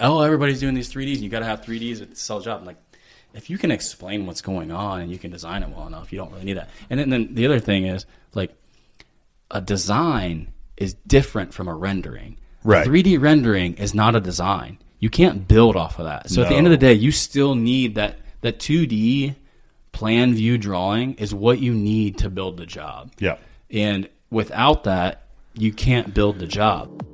oh, everybody's doing these 3Ds. And you got to have 3Ds to sell a job. I'm like, if you can explain what's going on and you can design it well enough, you don't really need that. And then the other thing is, like, a design is different from a rendering. Right. 3D rendering is not a design. You can't build off of that. So at the end of the day, you still need that 2D plan view drawing is what you need to build the job. Yeah. And without that, you can't build the job.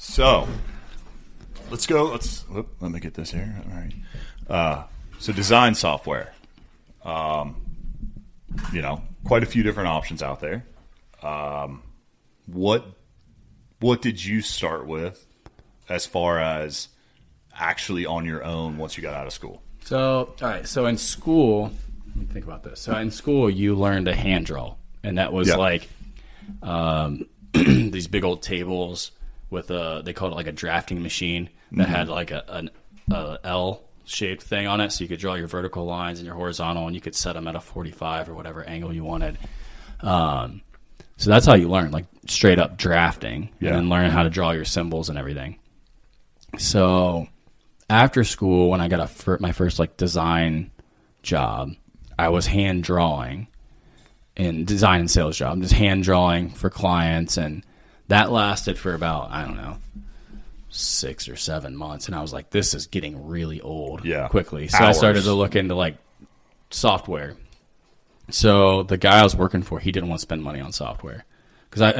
So let's go. Let me get this here. All right. So design software. Quite a few different options out there. What did you start with as far as actually on your own once you got out of school? So, all right. So in school, let me think about this. So in school, you learned to hand draw, and that was like these big old tables with they called it like a drafting machine that had like a L-shaped thing on it, so you could draw your vertical lines and your horizontal, and you could set them at a 45 or whatever angle you wanted. So that's how you learn, like straight up drafting, and then learn how to draw your symbols and everything. So after school, when I got my first like design job, I was hand drawing in design and sales job, just hand drawing for clients, and that lasted for about, I don't know, 6 or 7 months. And I was like, this is getting really old quickly. So I started to look into like software. So the guy I was working for, he didn't want to spend money on software. Because I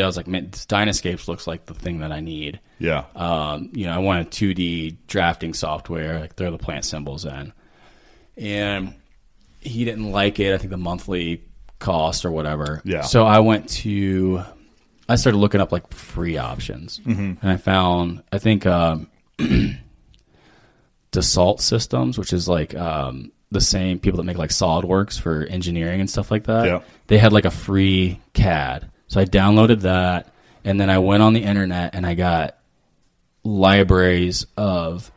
was like, man, Dynascapes looks like the thing that I need. Yeah. I wanted 2D drafting software, like throw the plant symbols in. And he didn't like it. I think the monthly cost or whatever. Yeah. So I started looking up like free options, and I found, I think, Dassault Systems, which is like the same people that make like SolidWorks for engineering and stuff like that. Yeah. They had like a free CAD, so I downloaded that, and then I went on the internet and I got libraries of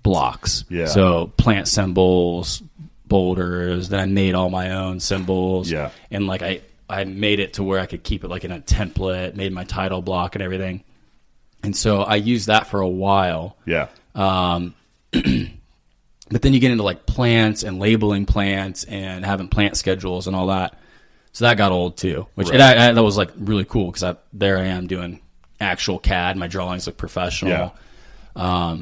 blocks. Yeah. So plant symbols, boulders. Then I made all my own symbols. Yeah. And like I made it to where I could keep it like in a template, made my title block and everything. And so I used that for a while. Yeah. But then you get into like plants and labeling plants and having plant schedules and all that. So that got old too, which that was like really cool because there I am doing actual CAD. My drawings look professional. Yeah.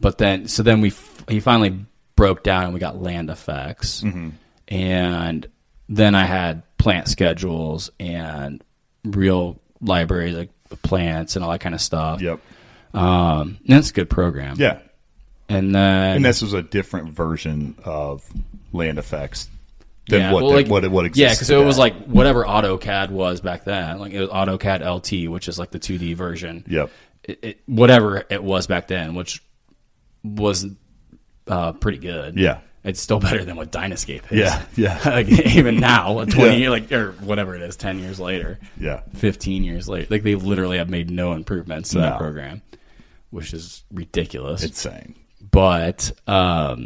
But then he finally broke down and we got land effects. Mm-hmm. And then I had plant schedules and real libraries like the plants and all that kind of stuff. Yep. And that's a good program. Yeah. And this was a different version of land effects than what exists. Yeah, because it was like whatever AutoCAD was back then. Like it was AutoCAD LT, which is like the 2D version. Yep. Whatever it was back then, which was pretty good. Yeah. It's still better than what Dynascape is. Yeah, yeah. Like, even now, 20 years, or whatever it is, 10 years later. Yeah. 15 years later. Like, they literally have made no improvements to that program, which is ridiculous. Insane. But, so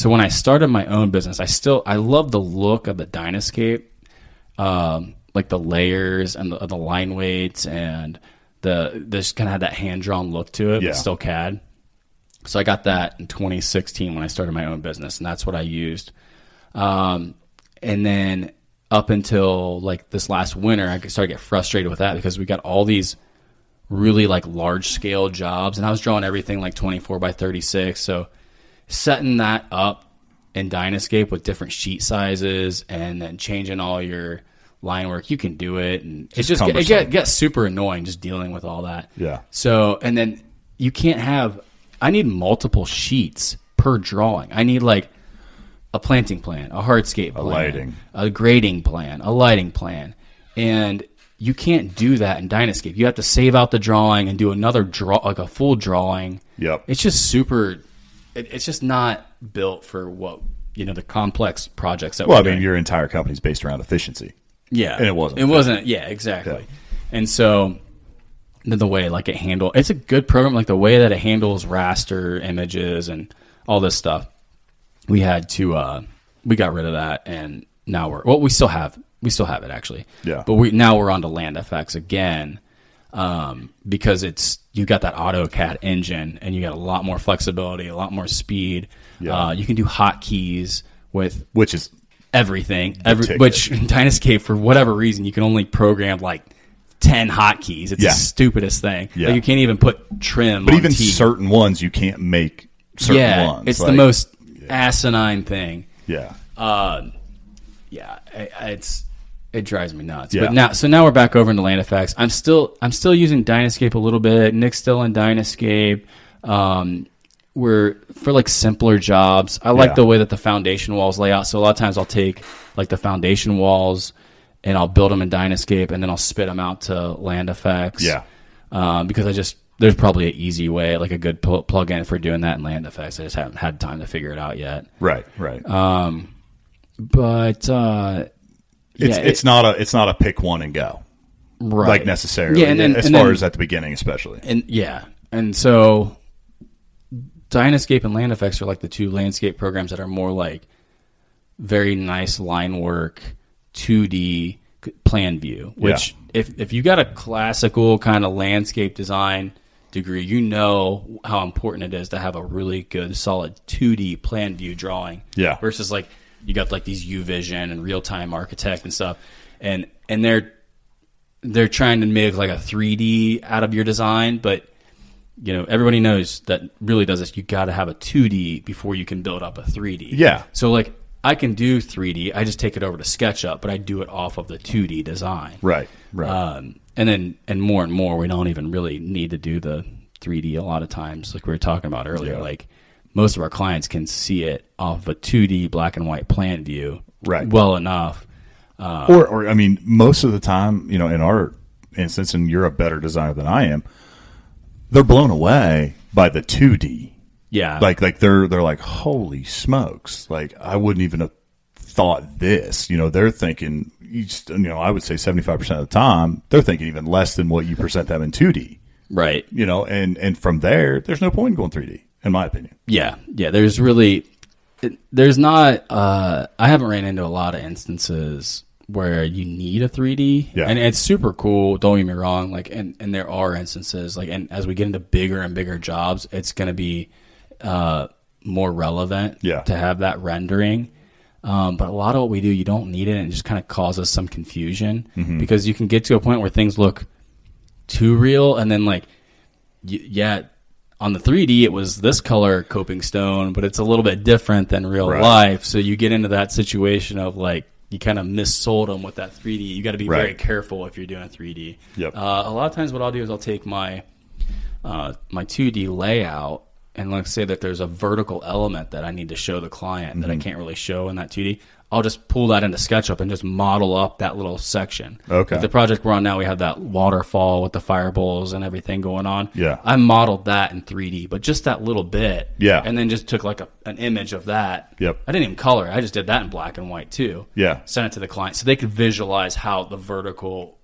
when I started my own business, I love the look of the Dynascape, like the layers and the line weights, and this kind of had that hand-drawn look to it, but still CAD. So I got that in 2016 when I started my own business, and that's what I used. And then up until like this last winter, I started to get frustrated with that because we got all these really like large scale jobs, and I was drawing everything like 24 by 36. So setting that up in Dynascape with different sheet sizes and then changing all your line work, you can do it, and it gets super annoying just dealing with all that. Yeah. So and then you can't have. I need multiple sheets per drawing. I need like a planting plan, a hardscape plan, a grading plan, a lighting plan. And you can't do that in Dynascape. You have to save out the drawing and do another like a full drawing. Yep. It's just super it's just not built for what, the complex projects that Well, I mean, your entire company's based around efficiency. Yeah. And it wasn't. It wasn't. Yeah, exactly. Yeah. And so the way it's a good program, like the way that it handles raster images and all this stuff. We had to, we got rid of that, and now we still have it actually. Yeah. But we're on to Land FX again, because you got that AutoCAD engine, and you got a lot more flexibility, a lot more speed. Yeah. You can do hotkeys which is everything. Which in Dynascape, for whatever reason, you can only program like 10 hotkeys. It's the stupidest thing. Yeah. Like, you can't even put trim. But on even certain ones, you can't make certain ones. It's the most asinine thing. Yeah. It drives me nuts. Yeah. But now we're back over into Land FX. I'm still using Dynascape a little bit. Nick's still in Dynascape. We're for like simpler jobs. I like the way that the foundation walls lay out. So a lot of times I'll take like the foundation walls and I'll build them in Dynascape, and then I'll spit them out to Land FX. Yeah. Because there's probably an easy way, like a good plug-in for doing that in Land FX. I just haven't had time to figure it out yet. Right. But it's not a pick one and go, right? Like necessarily, as far as at the beginning, especially. And so Dynascape and Land FX are like the two landscape programs that are more like very nice line work, 2D plan view. Which if you got a classical kind of landscape design degree, you know how important it is to have a really good, solid 2D plan view drawing. Yeah. Versus like you got like these UVision and real time architect and stuff, and they're trying to make like a 3D out of your design, but everybody knows that really does this. You got to have a 2D before you can build up a 3D. Yeah. So like I can do 3D, I just take it over to SketchUp, but I do it off of the 2D design. Right. And more, we don't even really need to do the 3D a lot of times, like we were talking about earlier. Yeah. Like most of our clients can see it off of a 2D black and white plan view, right? Well enough. Or I mean, most of the time, in our instance, and you're a better designer than I am, they're blown away by the 2D. Yeah. Like they're like, holy smokes! Like I wouldn't even have thought this. They're thinking, I would say 75% of the time they're thinking even less than what you present them in 2D. Right. And from there's no point in going 3D, in my opinion. Yeah. There's not. I haven't ran into a lot of instances where you need a 3D, and it's super cool. Don't get me wrong. Like, and there are instances and as we get into bigger and bigger jobs, it's going to be more relevant to have that rendering. But a lot of what we do, you don't need it, and it just kind of causes some confusion because you can get to a point where things look too real, and then on the 3D it was this color coping stone, but it's a little bit different than real life. So you get into that situation of like you kind of missold them with that 3D. You got to be very careful if you're doing 3D. Yep. A lot of times what I'll do is I'll take my 2D layout, and let's say that there's a vertical element that I need to show the client that I can't really show in that 2D. I'll just pull that into SketchUp and just model up that little section. Okay. Like the project we're on now, we have that waterfall with the fire bowls and everything going on. Yeah. I modeled that in 3D, but just that little bit. Yeah. And then just took like an image of that. Yep. I didn't even color it. I just did that in black and white too. Yeah. Sent it to the client so they could visualize how the vertical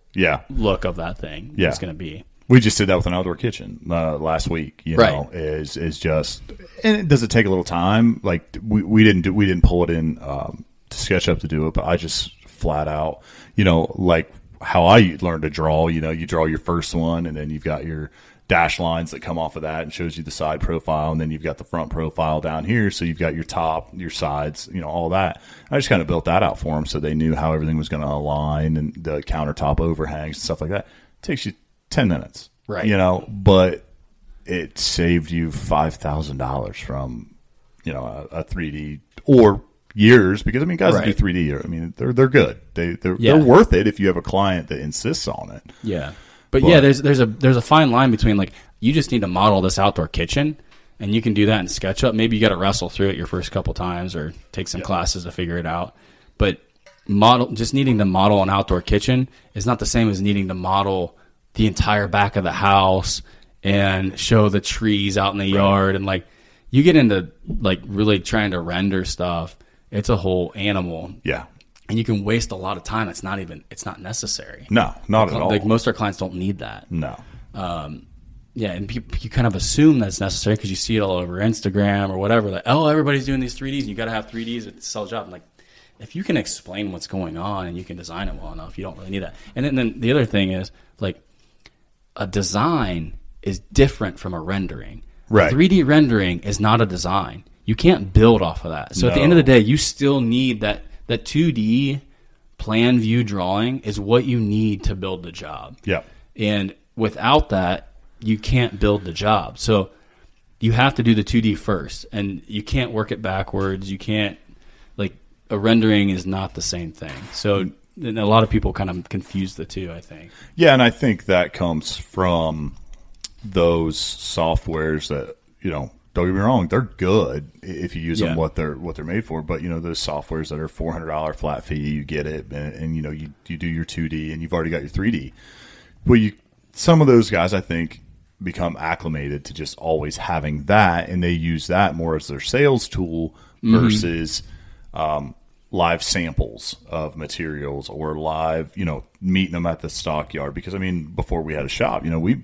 look of that thing is going to be. We just did that with an outdoor kitchen last week. Know, is just, and does it take a little time? Like we didn't pull it in to SketchUp to do it, but I just flat out, like how I learned to draw. You draw your first one, and then you've got your dash lines that come off of that and shows you the side profile, and then you've got the front profile down here. So you've got your top, your sides, all that. I just kind of built that out for them so they knew how everything was going to align and the countertop overhangs and stuff like that. It takes you 10 minutes, right? But it saved you $5,000 from, a 3D or years, because guys that do 3D, they're good. They're worth it if you have a client that insists on it. Yeah. But there's a fine line between like you just need to model this outdoor kitchen, and you can do that in SketchUp. Maybe you got to wrestle through it your first couple times or take some classes to figure it out. But just needing to model an outdoor kitchen is not the same as needing to model the entire back of the house and show the trees out in the yard, and like you get into like really trying to render stuff, it's a whole animal. Yeah. And you can waste a lot of time. It's not necessary. No, not at all. Like most of our clients don't need that. No. Yeah, and you kind of assume that's necessary because you see it all over Instagram or whatever. Like, oh, everybody's doing these 3Ds. And you got to have 3Ds to sell a job. I'm like, if you can explain what's going on and you can design it well enough, you don't really need that. And then the other thing is, like, a design is different from a rendering. Right. 3D rendering is not a design. You can't build off of that. So at the end of the day, you still need that 2D plan view drawing is what you need to build the job. Yeah. And without that, you can't build the job. So you have to do the 2D first, and you can't work it backwards. You can't, like, a rendering is not the same thing. So and a lot of people kind of confuse the two, I think. Yeah, and I think that comes from those softwares that, don't get me wrong, they're good if you use them what they're made for. But those softwares that are $400 flat fee, you get it, and you do your 2D, and you've already got your 3D. Well, some of those guys, I think, become acclimated to just always having that, and they use that more as their sales tool versus live samples of materials or live, meeting them at the stockyard. Because before we had a shop, we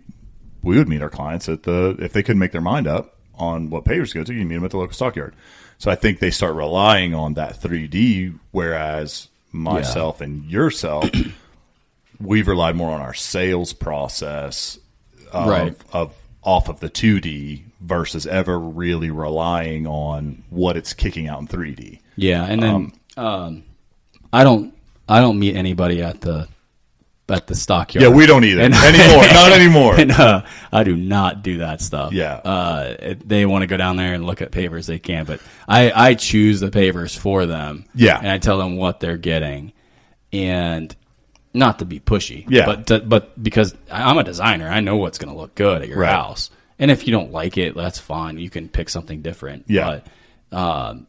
would meet our clients if they couldn't make their mind up on what pavers to go to, you meet them at the local stockyard. So I think they start relying on that 3D, whereas myself and yourself, we've relied more on our sales process of off of the 2D versus ever really relying on what it's kicking out in 3D. Yeah, and then I don't meet anybody at the stockyard. Yeah, we don't either anymore. Not anymore. And I do not do that stuff. Yeah. If they want to go down there and look at pavers, they can, but I choose the pavers for them. Yeah. And I tell them what they're getting, and not to be pushy. Yeah. But because I'm a designer, I know what's going to look good at your house. And if you don't like it, that's fine. You can pick something different. Yeah. But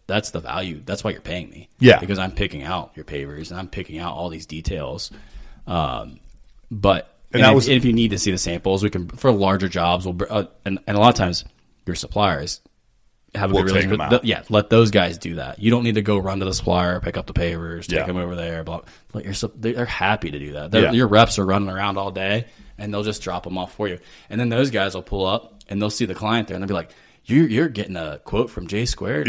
that's the value. That's why you're paying me. Yeah. Because I'm picking out your pavers and I'm picking out all these details. But if you need to see the samples, we can, for larger jobs, and a lot of times your suppliers have let those guys do that. You don't need to go run to the supplier, pick up the pavers, take them over there. They're happy to do that. Your reps are running around all day, and they'll just drop them off for you. And then those guys will pull up, and they'll see the client there, and they'll be like, "You're getting a quote from J Squared,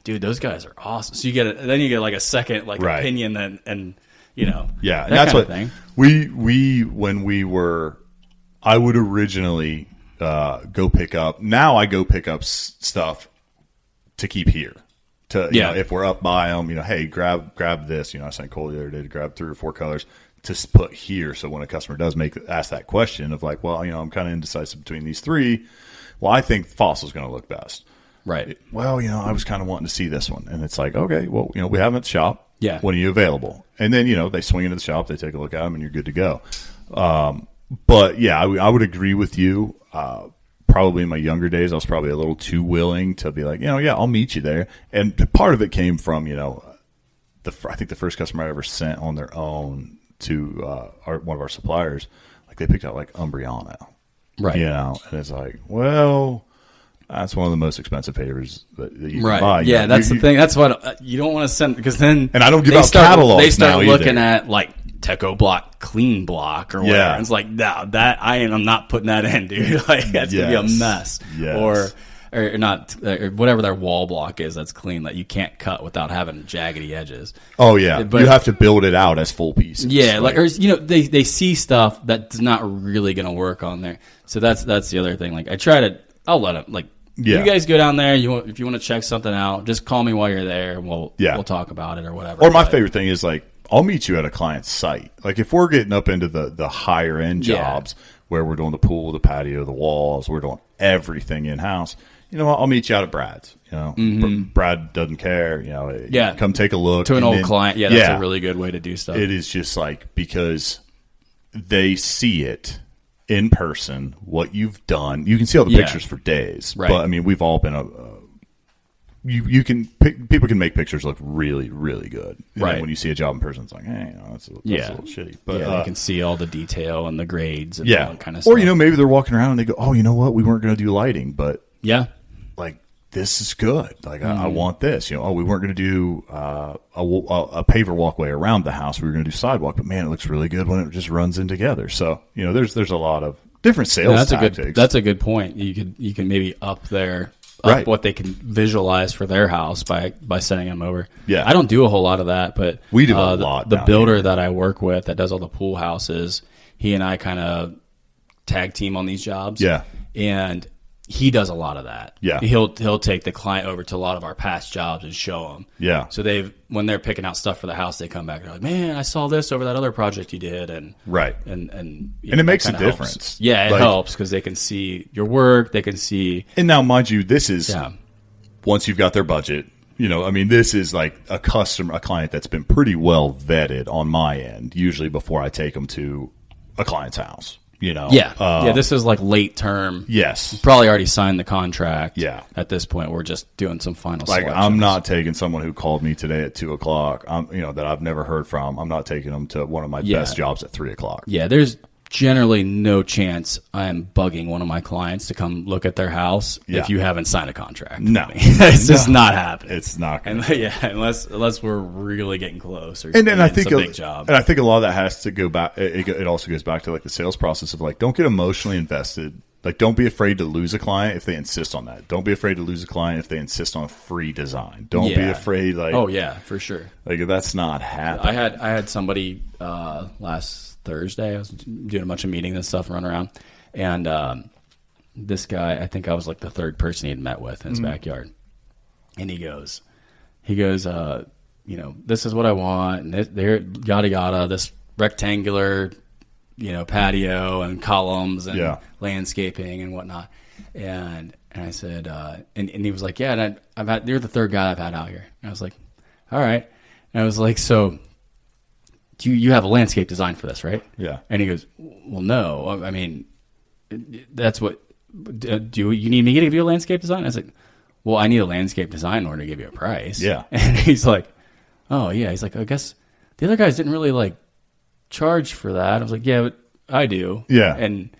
dude. Those guys are awesome." So you get like a second opinion, and yeah, and that's what thing. we when we were. I would originally go pick up. Now I go pick up stuff to keep here. If we're up by them, hey, grab this. I sent Cole the other day to grab 3 or 4 colors to put here. So when a customer does ask that question of like, well, I'm kind of indecisive between these 3. Well, I think Fossil's going to look best. Right. Well, I was kind of wanting to see this one, and it's like, okay, well, we have them at the shop. Yeah. When are you available? And then they swing into the shop, they take a look at them, and you're good to go. But yeah, I would agree with you. Probably in my younger days, I was probably a little too willing to be like, I'll meet you there. And part of it came from, I think the first customer I ever sent on their own to one of our suppliers, like they picked out like Umbriano. Right. And it's like, well, that's one of the most expensive pavers that you can buy. Yeah, that's the thing. That's what you don't want to send, because then and I don't give out catalogs. They start now looking either. At like Teco Block, Clean Block, or whatever. Yeah. It's like, no, I'm not putting that in, dude. Like that's gonna be a mess. Yes. Or not, or whatever their wall block is that's clean that you can't cut without having jaggedy edges. Oh yeah, but you have to build it out as full pieces. Yeah, they see stuff that's not really gonna work on there. So that's the other thing. Like I'll let them you guys go down there. If you want to check something out, just call me while you're there, and we'll talk about it or whatever. Or my favorite thing is like I'll meet you at a client's site. Like if we're getting up into the higher end jobs where we're doing the pool, the patio, the walls, we're doing everything in house. I'll meet you out at Brad's. Brad doesn't care. Come take a look to an old client. Yeah, that's a really good way to do stuff. It is just like because they see it in person, what you've done. You can see all the pictures for days, right? But we've all been people can make pictures look really, really good. And right. then when you see a job in person, it's like, hey, that's a little shitty. But you can see all the detail and the grades and all that kind of stuff. stuff. Or, maybe they're walking around and they go, oh, you know what? We weren't going to do lighting, but yeah. this is good. Like, I want this. You know, we weren't going to do a paver walkway around the house. We were going to do sidewalk, but man, it looks really good when it just runs in together. So, you know, there's a lot of different sales tactics. That's a good point. You can maybe up what they can visualize for their house by sending them over. Yeah. I don't do a whole lot of that, but we do a lot. The builder that I work with that does all the pool houses, he and I kind of tag team on these jobs. Yeah. And he does a lot of that. Yeah. He'll take the client over to a lot of our past jobs and show them. Yeah. So when they're picking out stuff for the house, they come back and they're like, man, I saw this over that other project you did. And right. And it makes a difference. Helps. Yeah, it helps because they can see your work. They can see. And now, mind you, this is once you've got their budget, you know, I mean, this is like a client that's been pretty well vetted on my end, usually before I take them to a client's house. You know, this is like late term. Yes, you probably already signed the contract. Yeah, at this point, we're just doing some final. Like, selections. I'm not taking someone who called me today at 2:00. You know, that I've never heard from. I'm not taking them to one of my best jobs at 3:00. Yeah, there's generally no chance I'm bugging one of my clients to come look at their house if you haven't signed a contract. No, it's just not happening. It's not. Unless we're really getting close. And I think it's a big job. And I think a lot of that has to go back. It also goes back to like the sales process of like, don't get emotionally invested. Like, don't be afraid to lose a client if they insist on that. Don't be afraid to lose a client if they insist on a free design. Don't be afraid. Like, oh yeah, for sure. Like, that's not happening. I had somebody last Thursday. I was doing a bunch of meetings and stuff, running around, and this guy, I think I was like the third person he had met with in his backyard, and he goes, you know, this is what I want, and there, yada yada, this rectangular, you know, patio and columns and landscaping and whatnot, and I said, and he was like, yeah, and you're the third guy I've had out here, and I was like, all right, and I was like, so. You have a landscape design for this, right? Yeah. And he goes, well, no. I mean, that's what. Do you need me to give you a landscape design? I was like, well, I need a landscape design in order to give you a price. Yeah. And he's like, oh yeah. He's like, I guess the other guys didn't really like charge for that. I was like, yeah, but I do. Yeah. And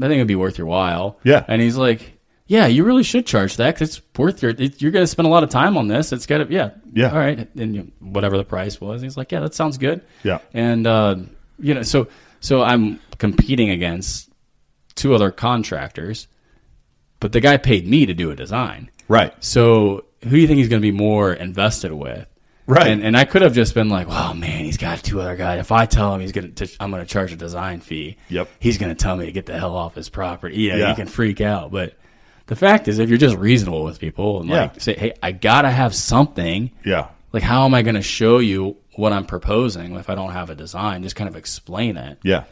I think it'd be worth your while. Yeah. And he's like, yeah, you really should charge that because it's worth you're going to spend a lot of time on this. It's got to, yeah. All right. And whatever the price was, he's like, yeah, that sounds good. Yeah. And, you know, so I'm competing against two other contractors, but the guy paid me to do a design. Right. So who do you think he's going to be more invested with? Right. And I could have just been like, wow, man, he's got two other guys. If I tell him I'm going to charge a design fee, he's going to tell me to get the hell off his property. You can freak out. But the fact is, if you're just reasonable with people and like say, hey, I got to have something. Yeah. Like, how am I going to show you what I'm proposing if I don't have a design? Just kind of explain it. Yeah.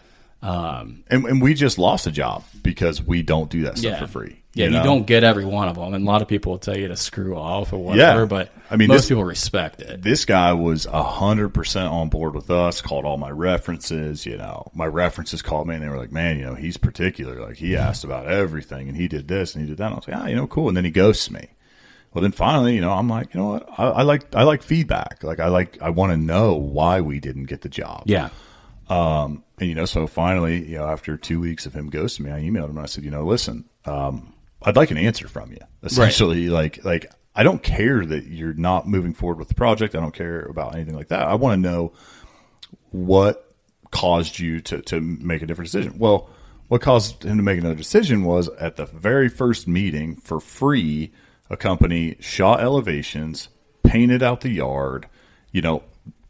And we just lost a job because we don't do that stuff for free. Yeah, you don't get every one of them. And a lot of people will tell you to screw off or whatever, but I mean, most people respect it. This guy was 100% on board with us, called all my references. You know, my references called me and they were like, man, you know, he's particular. Like, he asked about everything and he did this and he did that. And I was like, you know, cool. And then he ghosts me. Well, then finally, you know, I'm like, you know what? I like feedback. Like, I want to know why we didn't get the job. Yeah. And, you know, so finally, you know, after 2 weeks of him ghosting me, I emailed him and I said, you know, listen, I'd like an answer from you. Essentially, like I don't care that you're not moving forward with the project. I don't care about anything like that. I want to know what caused you to make a different decision. Well, what caused him to make another decision was at the very first meeting for free, a company shot elevations, painted out the yard, you know,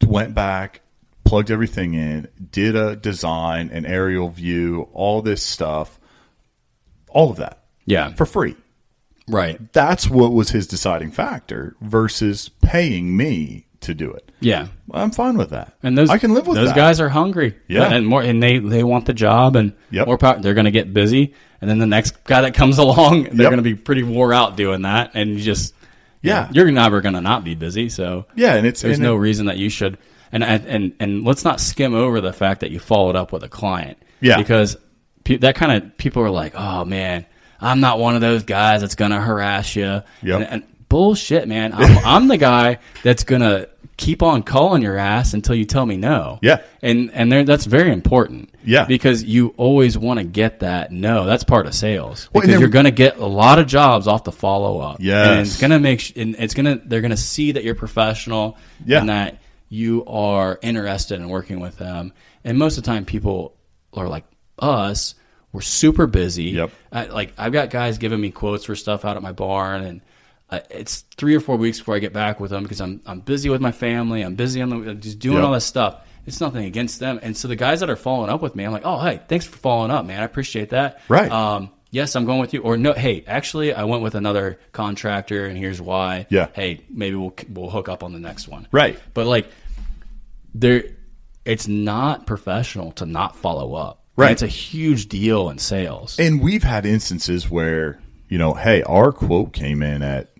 went back, plugged everything in, did a design, an aerial view, all this stuff, all of that. Yeah. For free. Right. That's what was his deciding factor versus paying me to do it. Yeah. I'm fine with that. And I can live with those guys are hungry. Yeah. And they want the job and more power. They're going to get busy. And then the next guy that comes along, they're going to be pretty wore out doing that. And you just, you're never going to not be busy. So there's no reason that you should. And let's not skim over the fact that you followed up with a client. Yeah. Because that kind of people are like, oh man, I'm not one of those guys that's going to harass you. Yep. And bullshit, man. I'm the guy that's going to keep on calling your ass until you tell me no. Yeah. And that's very important. Yeah. Because you always want to get that no. That's part of sales. Well, Because you're going to get a lot of jobs off the follow up. Yes. And it's going to they're going to see that you're professional and that you are interested in working with them. And most of the time people are like us, we're super busy. Yep. I've got guys giving me quotes for stuff out at my barn, and it's 3 or 4 weeks before I get back with them because I'm busy with my family. I'm busy just doing all this stuff. It's nothing against them. And so the guys that are following up with me, I'm like, oh, hey, thanks for following up, man. I appreciate that. Right. Yes, I'm going with you. Or no, hey, actually, I went with another contractor, and here's why. Yeah. Hey, maybe we'll hook up on the next one. Right. But like, it's not professional to not follow up. Right. And it's a huge deal in sales. And we've had instances where, hey, our quote came in at,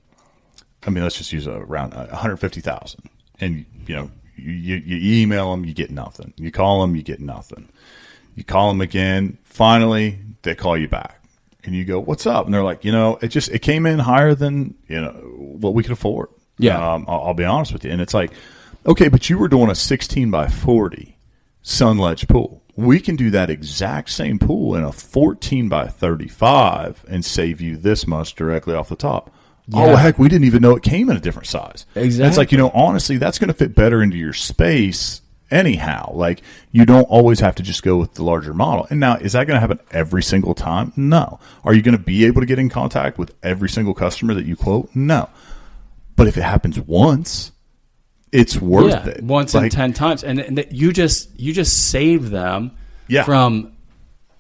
let's just use around 150,000, and you email them, you get nothing. You call them, you get nothing. You call them again. Finally, they call you back, and you go, "What's up?" And they're like, it came in higher than what we could afford. Yeah, I'll be honest with you, and it's like, okay, but you were doing a 16 by 40 sun ledge pool. We can do that exact same pool in a 14 by 35 and save you this much directly off the top. Yeah. Oh, heck, we didn't even know it came in a different size. Exactly. It's like, honestly, that's going to fit better into your space anyhow. Like, you don't always have to just go with the larger model. And now, is that going to happen every single time? No. Are you going to be able to get in contact with every single customer that you quote? No. But if it happens once, it's worth it. Once in 10 times. And you just save them from...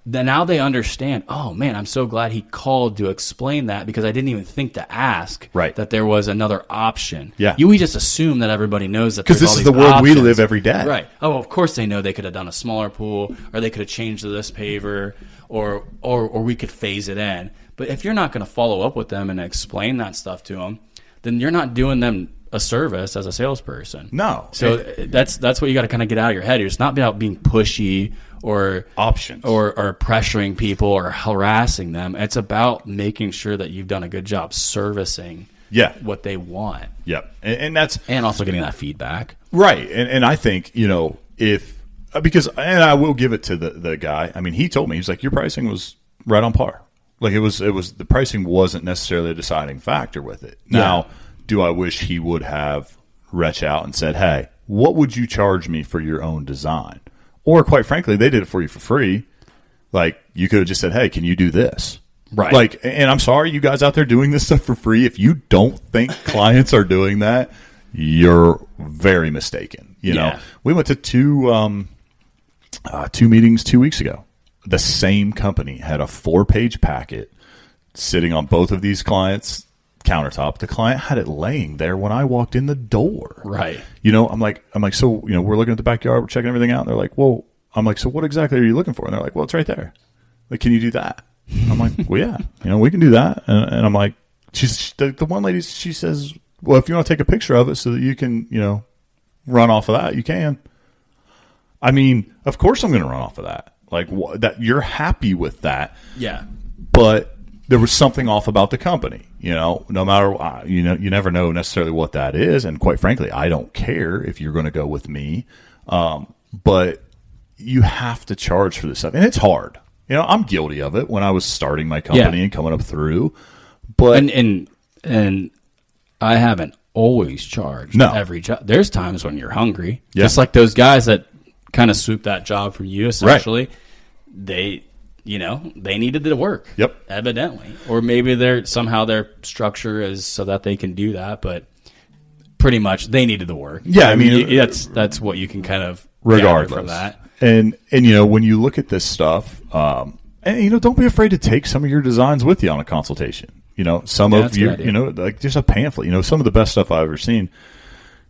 Now they understand, oh, man, I'm so glad he called to explain that because I didn't even think to ask that there was another option. Yeah. We just assume that everybody knows that there's all these because this is the world options. we live every day. Right. Oh, of course they know they could have done a smaller pool, or they could have changed to this paver, or we could phase it in. But if you're not going to follow up with them and explain that stuff to them, then you're not doing them a service as a salesperson. No. So that's what you got to kind of get out of your head. It's not about being pushy or options or pressuring people or harassing them. It's about making sure that you've done a good job servicing what they want. Yep. And also getting that feedback. Right. And I think, because I will give it to the guy. He told me, he's like, your pricing was right on par. Like it was the pricing wasn't necessarily a deciding factor with it. Now, do I wish he would have reached out and said, hey, what would you charge me for your own design? Or quite frankly, they did it for you for free. Like you could have just said, hey, can you do this? Right. Like, and I'm sorry, you guys out there doing this stuff for free. If you don't think clients are doing that, you're very mistaken. We went to two meetings 2 weeks ago. The same company had a 4-page packet sitting on both of these clients' countertop. The client had it laying there when I walked in the door. Right. I'm like, so, we're looking at the backyard, we're checking everything out. And they're like, well, I'm like, so what exactly are you looking for? And they're like, well, it's right there. Like, can you do that? I'm like, well, yeah, we can do that. And I'm like, the one lady, she says, well, if you want to take a picture of it so that you can, run off of that, you can. Of course I'm going to run off of that. Like that, you're happy with that. Yeah. But there was something off about the company, no matter, you never know necessarily what that is. And quite frankly, I don't care if you're going to go with me. But you have to charge for this stuff. And it's hard. I'm guilty of it when I was starting my company and coming up through, but, and I haven't always charged every job. There's times when you're hungry, just like those guys that kind of swooped that job from you, essentially. Right. They needed the work. Yep. Evidently. Or maybe their structure is so that they can do that, but pretty much they needed the work. Yeah, that's what you can kind of regardless gather from that. And when you look at this stuff, don't be afraid to take some of your designs with you on a consultation. Some of you, like just a pamphlet. Some of the best stuff I've ever seen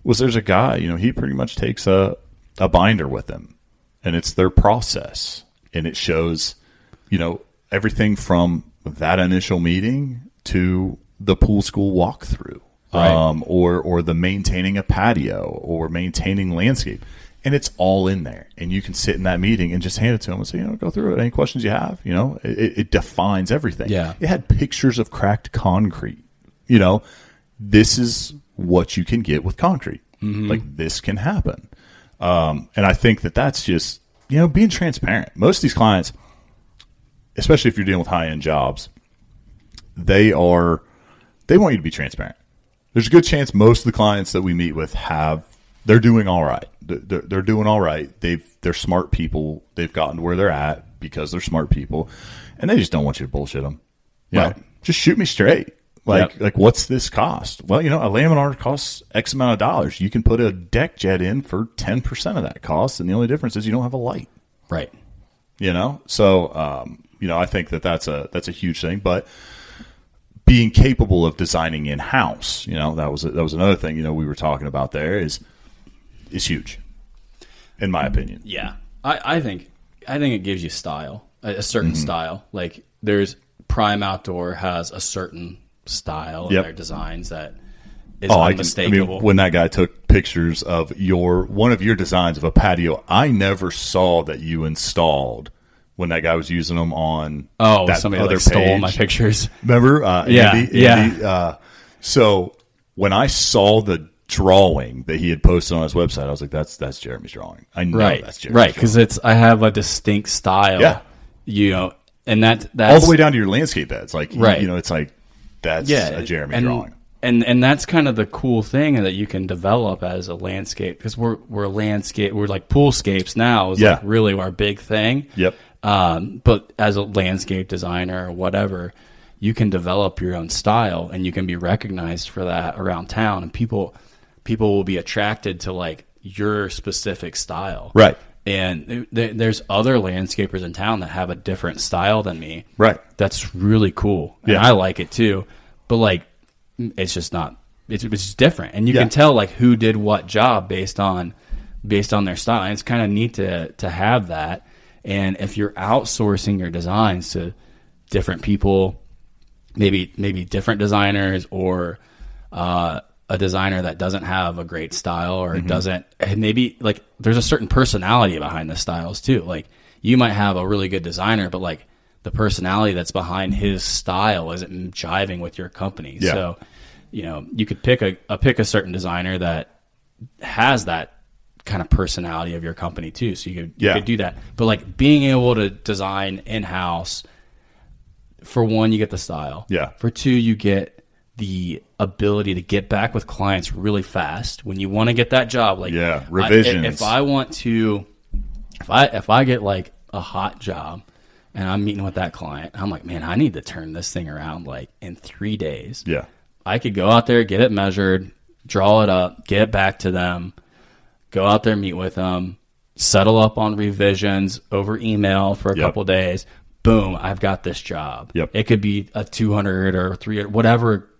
was there's a guy, he pretty much takes a binder with him, and it's their process, and it shows everything from that initial meeting to the pool school walkthrough, right. Or the maintaining a patio or maintaining landscape, and it's all in there. And you can sit in that meeting and just hand it to them and say, go through it. Any questions you have? It defines everything. Yeah. It had pictures of cracked concrete. This is what you can get with concrete. Like this can happen. And I think that's just, being transparent. Most of these clients, especially if you're dealing with high-end jobs, they want you to be transparent. There's a good chance most of the clients that we meet with they're doing all right. They're doing all right. They're smart people. They've gotten to where they're at because they're smart people, and they just don't want you to bullshit them. Right. Just shoot me straight. Like what's this cost? Well, a laminar costs X amount of dollars. You can put a deck jet in for 10% of that cost, and the only difference is you don't have a light. Right. So I think that's a huge thing, but being capable of designing in house, that was another thing we were talking about there is huge, in my opinion. Yeah, I think it gives you style, a certain style. Like there's Prime Outdoor has a certain style in their designs that is unmistakable. When that guy took pictures of one of your designs of a patio, I never saw that you installed. When that guy was using them on that somebody other stole page. My pictures. Remember? Andy? So when I saw the drawing that he had posted on his website, I was like, that's Jeremy's drawing. I know that's Jeremy's drawing. Right, because I have a distinct style. Yeah. And that's all the way down to your landscape beds. Like, right. It's like, that's a Jeremy drawing. And that's kind of the cool thing that you can develop as a landscape, because we're like Poolscapes now is like really our big thing. Yep. But as a landscape designer or whatever, you can develop your own style and you can be recognized for that around town, and people will be attracted to like your specific style. Right. And there's other landscapers in town that have a different style than me. Right. That's really cool. And I like it too. But like, it's just not, it's just different. And you can tell like who did what job based on their style. And it's kind of neat to have that. And if you're outsourcing your designs to different people, maybe different designers, or a designer that doesn't have a great style, or doesn't, maybe like there's a certain personality behind the styles too. Like you might have a really good designer, but like the personality that's behind his style isn't jiving with your company. Yeah. So, you could pick a certain designer that has that kind of personality of your company too. So you could do that. But like being able to design in-house, for one, you get the style. Yeah. For two, you get the ability to get back with clients really fast when you want to get that job. Like revisions. If I get like a hot job and I'm meeting with that client, I'm like, man, I need to turn this thing around like in 3 days. Yeah. I could go out there, get it measured, draw it up, get it back to them, go out there, meet with them, settle up on revisions over email for a couple of days. Boom, I've got this job. Yep. It could be a 200 or 300, whatever,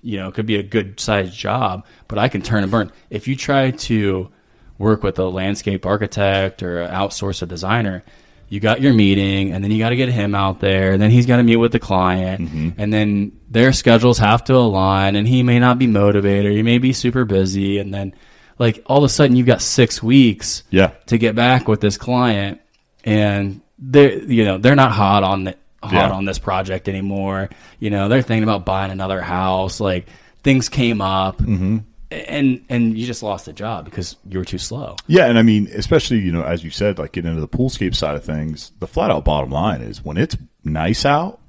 it could be a good sized job, but I can turn and burn. If you try to work with a landscape architect or outsource a designer, you got your meeting, and then you got to get him out there, and then he's got to meet with the client, and then their schedules have to align, and he may not be motivated, he may be super busy, and then like all of a sudden you've got 6 weeks to get back with this client, and they're not hot on this project anymore. They're thinking about buying another house. Like things came up, and you just lost the job because you were too slow. Yeah, and I mean, especially as you said, like getting into the Poolscape side of things, the flat out bottom line is when it's nice out,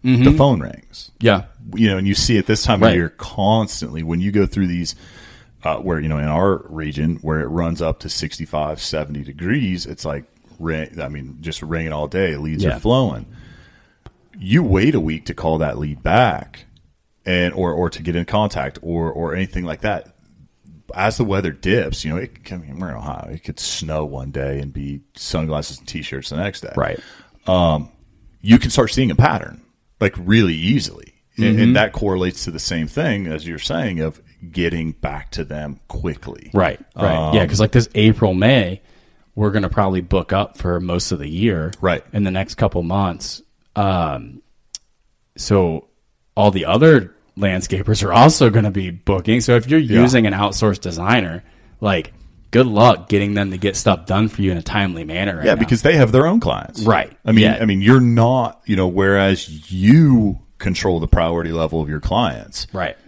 the phone rings. Yeah, and you see it this time of year constantly when you go through these. Where in our region where it runs up to 65, 70 degrees, it's like just ringing all day. Leads are flowing. You wait a week to call that lead back, or to get in contact or anything like that. As the weather dips, we're in Ohio. It could snow one day and be sunglasses and t-shirts the next day. Right. You can start seeing a pattern like really easily, and that correlates to the same thing as you're saying of getting back to them quickly. Right. Because like this April, May, we're going to probably book up for most of the year. Right. In the next couple months. So all the other landscapers are also going to be booking. So if you're using an outsourced designer, like good luck getting them to get stuff done for you in a timely manner. Right now. Because they have their own clients. Right. I mean, you're not, whereas you control the priority level of your clients. Right.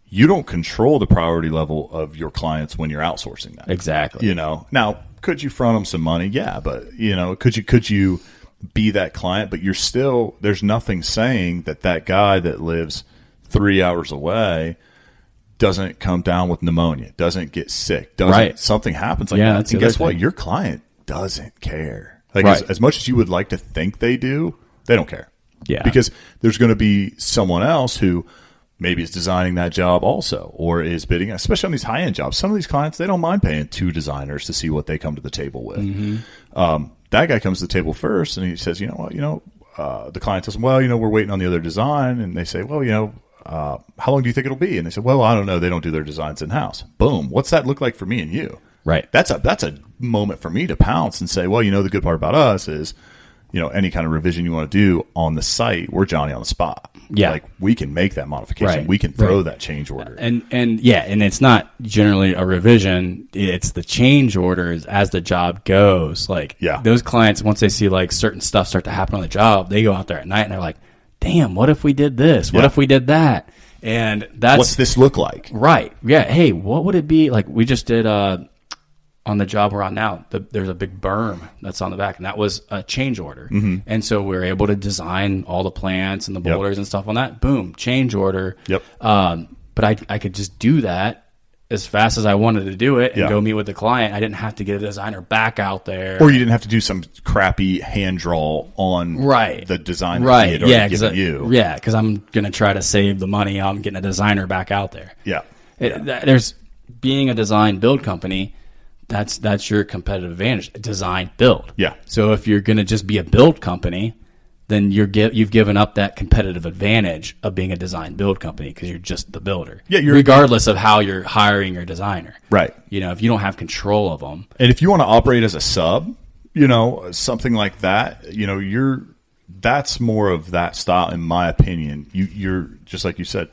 you don't control the priority level of your clients when you're outsourcing that. Exactly. Now, could you front them some money? Yeah, but could you be that client? But you're still, there's nothing saying that guy that lives 3 hours away doesn't come down with pneumonia, doesn't get sick, something happens like that. And guess what? Your client doesn't care. Like as much as you would like to think they do, they don't care. Yeah. Because there's going to be someone else who maybe is designing that job also, or is bidding, especially on these high-end jobs. Some of these clients, they don't mind paying 2 designers to see what they come to the table with. Mm-hmm. That guy comes to the table first, and he says, the client says, well, we're waiting on the other design. And they say, well, how long do you think it'll be? And they say, well, I don't know. They don't do their designs in-house. Boom. What's that look like for me and you? Right. That's a moment for me to pounce and say, well, the good part about us is, any kind of revision you want to do on the site, we're Johnny on the spot. Yeah. Like we can make that modification. Right. We can throw that change order. And it's not generally a revision. It's the change orders as the job goes. Like those clients, once they see like certain stuff start to happen on the job, they go out there at night and they're like, damn, what if we did this? What if we did that? And what's this look like? Right. Yeah. Hey, what would it be? Like we just did, on the job we're on now, there's a big berm that's on the back, and that was a change order. Mm-hmm. And so we were able to design all the plants and the boulders and stuff on that. Boom, change order. Yep. But I could just do that as fast as I wanted to do it and go meet with the client. I didn't have to get a designer back out there. Or you didn't have to do some crappy hand draw on the design that he had already given you. Yeah, because I'm going to try to save the money. I'm getting a designer back out there. Yeah. There's being a design build company. That's your competitive advantage. Design, build. Yeah. So if you're going to just be a build company, then you've given up that competitive advantage of being a design build company because you're just the builder. Yeah. Regardless of how you're hiring your designer. Right. If you don't have control of them. And if you want to operate as a sub, something like that, that's more of that style, in my opinion. You're just like you said.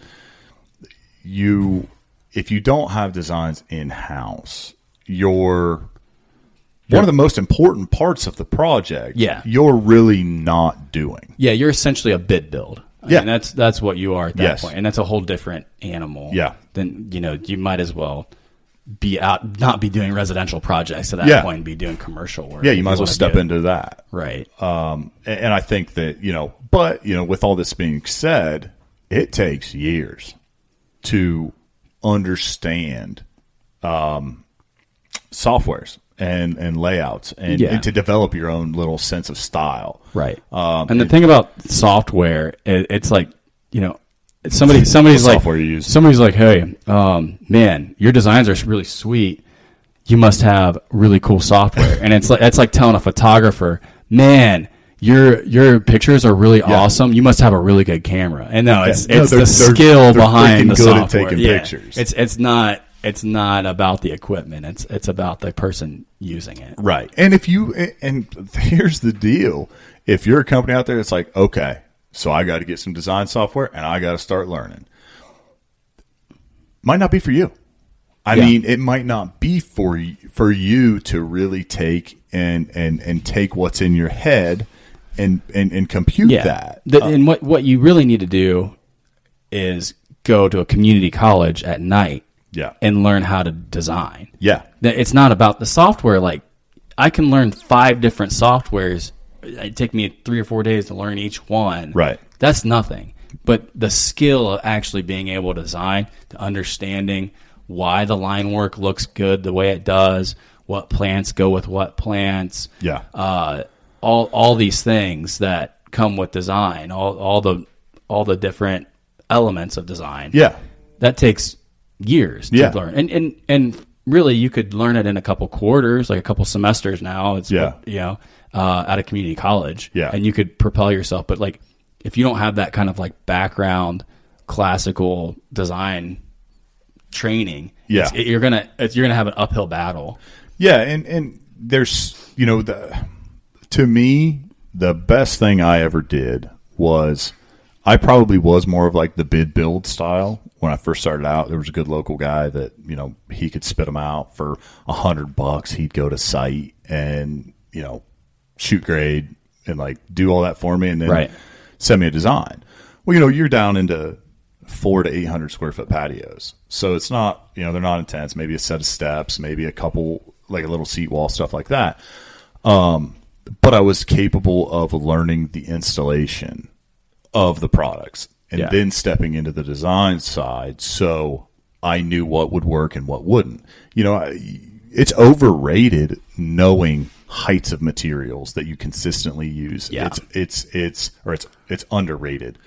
If you don't have designs in house, one of the most important parts of the project, you're really not doing. Yeah, you're essentially a bid build. I mean, that's what you are at that point, and that's a whole different animal. Yeah. Then you might as well be out, not be doing residential projects at that point, and be doing commercial work. Yeah, you might as well step into that. Right. And I think that but with all this being said, it takes years to understand softwares and layouts and to develop your own little sense of style. Right. And the thing about software, it's like, somebody's like, software you use. Somebody's like, hey, man, your designs are really sweet. You must have really cool software. And it's like telling a photographer, man, your pictures are really awesome. You must have a really good camera. And it's the skill behind the software. They're good at taking pictures. It's not about the equipment. It's about the person using it. Right. And and here's the deal. If you're a company out there that's like, okay, so I got to get some design software and I got to start learning. Might not be for you. I mean, it might not be for you to really take and take what's in your head and compute that. And what you really need to do is go to a community college at night. Yeah. And learn how to design. Yeah. It's not about the software. Like, I can learn 5 different softwares. It take me 3 or 4 days to learn each one. Right. That's nothing. But the skill of actually being able to design, to understanding why the line work looks good the way it does, what plants go with what plants. Yeah. All these things that come with design, all the different elements of design. Yeah. That takes years to learn, and really you could learn it in a couple quarters, like a couple semesters now. It's at a community college, and you could propel yourself. But like, if you don't have that kind of like background classical design training, you're gonna have an uphill battle. Yeah, and there's to me the best thing I ever did was I probably was more of like the bid build style. When I first started out, there was a good local guy that, he could spit them out for $100. He'd go to site and, shoot grade and like do all that for me and then send me a design. Well, you're down into 400 to 800 square foot patios. So it's not, they're not intense. Maybe a set of steps, maybe a couple, like a little seat wall, stuff like that. But I was capable of learning the installation of the products and then stepping into the design side. So I knew what would work and what wouldn't. It's overrated knowing heights of materials that you consistently use. Yeah. It's underrated.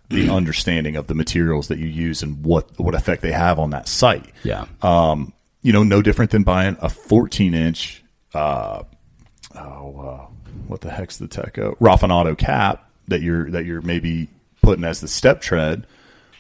The understanding of the materials that you use and what effect they have on that site. Yeah. No different than buying a 14-inch, what the heck's the Teco? Raffinato cap that you're maybe putting as the step tread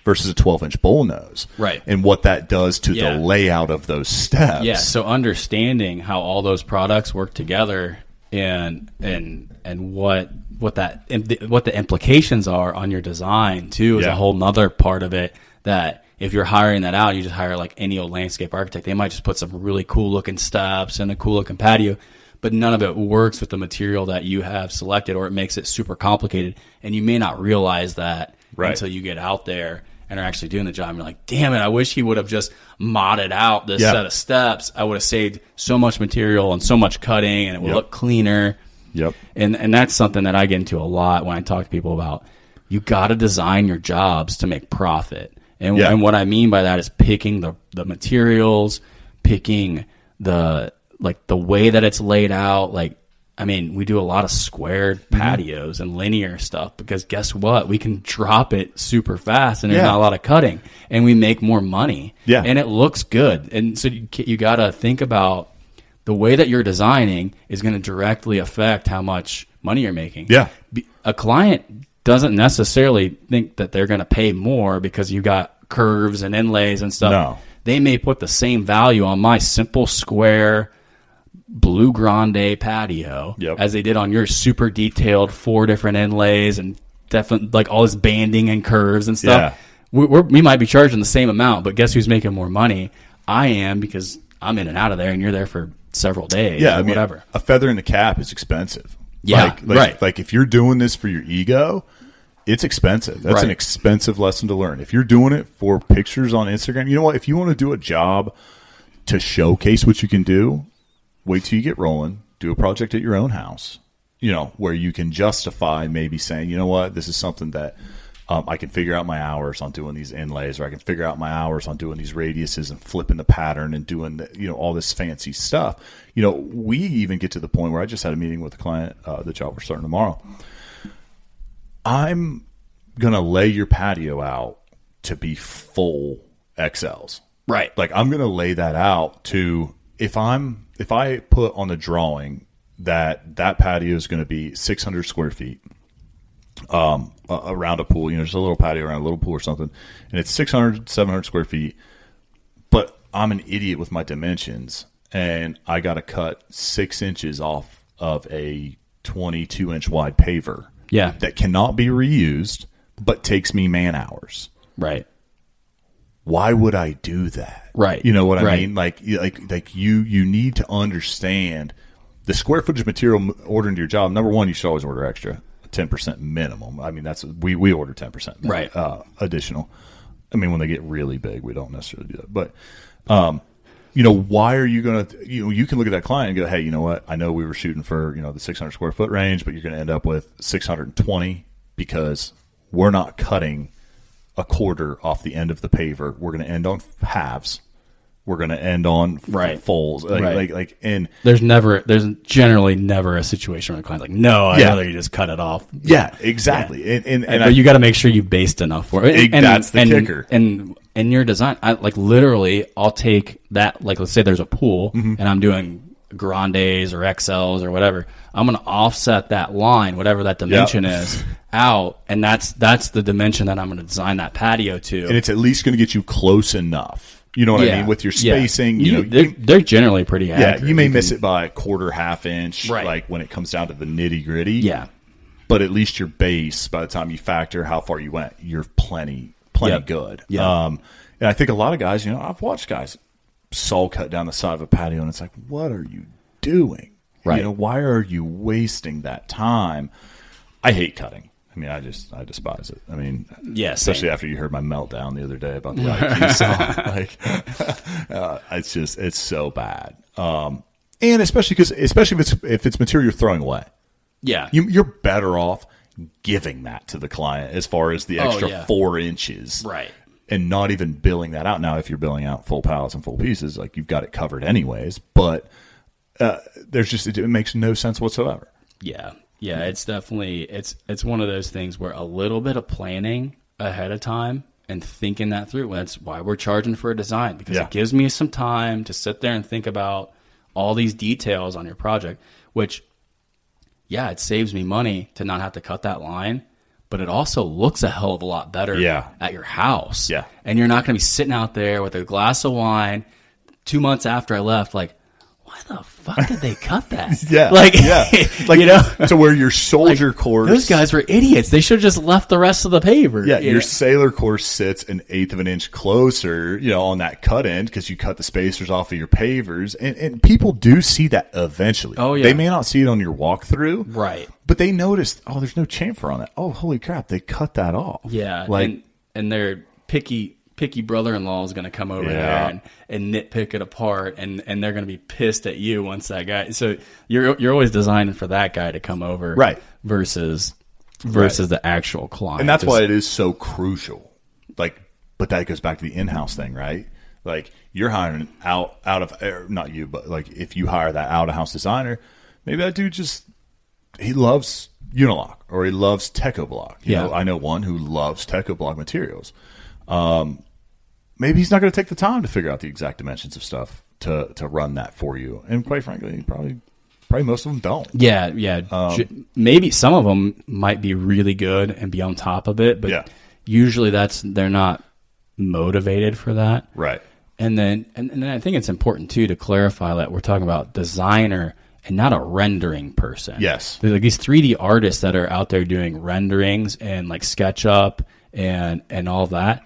versus a 12-inch bull nose. Right. And what that does to the layout of those steps. Yeah, so understanding how all those products work together and what the implications are on your design too is a whole nother part of it. That if you're hiring that out, you just hire like any old landscape architect. They might just put some really cool looking steps and a cool looking patio, but none of it works with the material that you have selected, or it makes it super complicated. And you may not realize that until you get out there and are actually doing the job. And you're like, damn it, I wish he would have just modded out this set of steps. I would have saved so much material and so much cutting, and it would look cleaner. Yep. And that's something that I get into a lot when I talk to people about. You got to design your jobs to make profit. And what I mean by that is picking the materials, picking the way that it's laid out. Like, I mean, we do a lot of squared patios and linear stuff because guess what? We can drop it super fast and there's not a lot of cutting, and we make more money. Yeah. And it looks good. And so you got to think about the way that you're designing is going to directly affect how much money you're making. Yeah. A client doesn't necessarily think that they're going to pay more because you got curves and inlays and stuff. No. They may put the same value on my simple square blue grande patio as they did on your super detailed 4 different inlays and definitely like all this banding and curves and stuff. Yeah. We might be charging the same amount, but guess who's making more money? I am, because I'm in and out of there and you're there for several days or whatever. A feather in the cap is expensive. Yeah, right. Like if you're doing this for your ego, it's expensive. That's an expensive lesson to learn. If you're doing it for pictures on Instagram, you know what? If you want to do a job to showcase what you can do, wait till you get rolling. Do a project at your own house, where you can justify maybe saying, you know what, this is something that I can figure out my hours on doing these inlays, or I can figure out my hours on doing these radiuses and flipping the pattern and doing all this fancy stuff. We even get to the point where I just had a meeting with a client, the job we're starting tomorrow. I'm going to lay your patio out to be full XLs. Right. Like I'm going to lay that out to, if I put on the drawing that patio is going to be 600 square feet around a pool, just a little patio around a little pool or something, and it's 600, 700 square feet, but I'm an idiot with my dimensions, and I got to cut 6 inches off of a 22-inch wide paver. Yeah. That cannot be reused, but takes me man hours. Right. Why would I do that? Right. You know what I mean? Like you need to understand the square footage material ordered into your job. Number one, you should always order extra, 10% minimum. I mean, that's we order 10% right additional. I mean, when they get really big, we don't necessarily do that. But why are you going to, you can look at that client and go, hey, you know what? I know we were shooting for, the 600 square foot range, but you're going to end up with 620 because we're not cutting a quarter off the end of the paver. We're going to end on halves. We're going to end on fulls. And there's generally never a situation where the client's like, no, I'd rather you just cut it off. Yeah, exactly. Yeah. But you got to make sure you've based enough for it. That's the kicker. And in your design, I'll take that, like let's say there's a pool and I'm doing grandes or XLs or whatever. I'm going to offset that line, whatever that dimension is, out, and that's the dimension that I'm going to design that patio to. And it's at least going to get you close enough. You know what I mean? With your spacing, they're generally pretty accurate. Yeah, you may miss it by a quarter, half inch, like when it comes down to the nitty gritty. Yeah. But at least your base, by the time you factor how far you went, you're plenty good. Yeah. And I think a lot of guys, I've watched guys saw cut down the side of a patio, and it's like, what are you doing? Right. Why are you wasting that time? I hate cutting. I mean, I despise it. I mean, yeah, especially after you heard my meltdown the other day about the IQ song. Like, it's so bad. And especially if it's material you're throwing away. Yeah. You're better off giving that to the client as far as the extra 4 inches. Right. And not even billing that out. Now, if you're billing out full pallets and full pieces, like you've got it covered anyways. But it makes no sense whatsoever. Yeah. Yeah, it's definitely it's one of those things where a little bit of planning ahead of time and thinking that through. That's why we're charging for a design, because it gives me some time to sit there and think about all these details on your project, which, it saves me money to not have to cut that line, but it also looks a hell of a lot better at your house. Yeah. And you're not going to be sitting out there with a glass of wine 2 months after I left, like, why the fuck did they cut that? Like, you know, to where your soldier course. Those guys were idiots. They should have just left the rest of the paver. Yeah, your sailor course sits 1/8 of an inch closer, on that cut end because you cut the spacers off of your pavers, and people do see that eventually. Oh yeah, they may not see it on your walkthrough, right? But they noticed, there's no chamfer on that. Oh, holy crap, they cut that off. Yeah, like, and they're picky brother-in-law is going to come over there and nitpick it apart, and they're going to be pissed at you once that guy. So you're always designing for that guy to come over, right? Versus the actual client, and that's why it is so crucial. Like, but that goes back to the in-house thing, right? Like, you're hiring out of not you, but like if you hire that out-of-house designer, maybe that dude he loves Unilock or he loves Techo-Block. You know, I know one who loves Techo-Block materials. Maybe he's not going to take the time to figure out the exact dimensions of stuff to run that for you. And quite frankly, probably most of them don't. Yeah. Maybe some of them might be really good and be on top of it, but usually they're not motivated for that. Right. And then I think it's important too to clarify that we're talking about designer and not a rendering person. Yes. There's like these 3D artists that are out there doing renderings and like SketchUp and all that.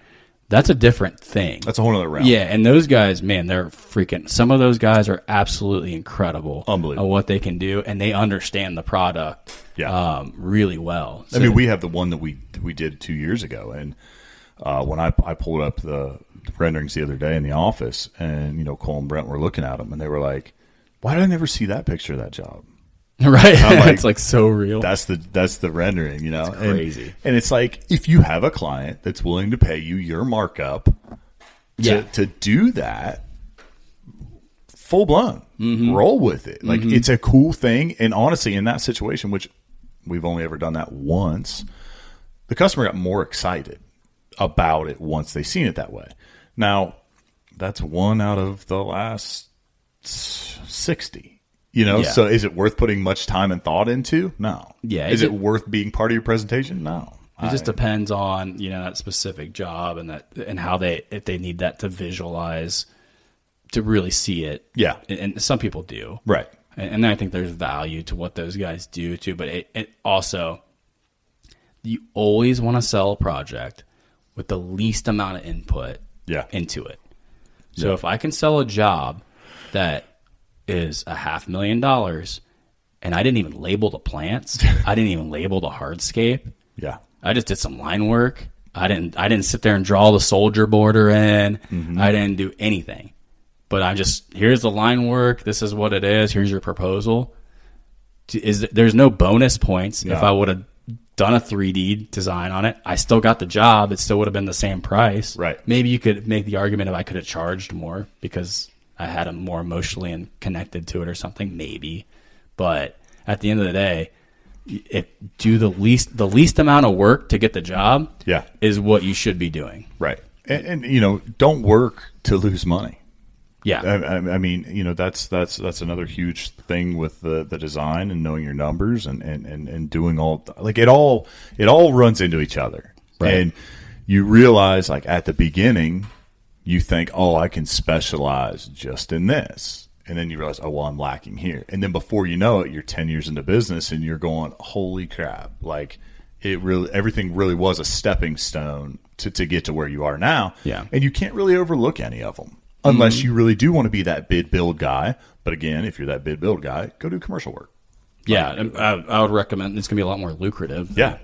That's a different thing. That's a whole other realm. Yeah, and those guys, man, they're freaking. Some of those guys are absolutely incredible. Unbelievable. At what they can do, and they understand the product really well. So, I mean, we have the one that we did 2 years ago, and when I pulled up the renderings the other day in the office, and Cole and Brent were looking at them, and they were like, "Why did I never see that picture of that job?" Right. Like, it's like so real. That's the rendering, It's crazy. And it's like, if you have a client that's willing to pay you your markup to do that, full blown, roll with it. Like, it's a cool thing. And honestly, in that situation, which we've only ever done that once, the customer got more excited about it once they seen it that way. Now, that's one out of the last 60. So is it worth putting much time and thought into? No. Yeah. Is it worth being part of your presentation? No. It just depends on, that specific job and how if they need that to visualize, to really see it. Yeah. And some people do. Right. And I think there's value to what those guys do too. But it also, you always want to sell a project with the least amount of input into it. So if I can sell a job that is $500,000 and I didn't even label the plants, I didn't even label the hardscape. Yeah. I just did some line work. I didn't sit there and draw the soldier border in. I didn't do anything. But here's the line work. This is what it is. Here's your proposal. There's no bonus points. No. If I would have done a 3D design on it, I still got the job. It still would have been the same price. Right. Maybe you could make the argument if I could have charged more because I had them more emotionally and connected to it or something, maybe. But at the end of the day, do the least amount of work to get the job is what you should be doing. Right. And don't work to lose money. Yeah. I mean, that's another huge thing with the design and knowing your numbers and doing all, like, it all runs into each other. Right. And you realize, like, at the beginning, you think, I can specialize just in this. And then you realize, I'm lacking here. And then before you know it, you're 10 years into business and you're going, holy crap. Like, everything really was a stepping stone to get to where you are now. Yeah. And you can't really overlook any of them unless you really do want to be that bid build guy. But again, if you're that bid build guy, go do commercial work. Yeah. I would recommend it's going to be a lot more lucrative. Yeah.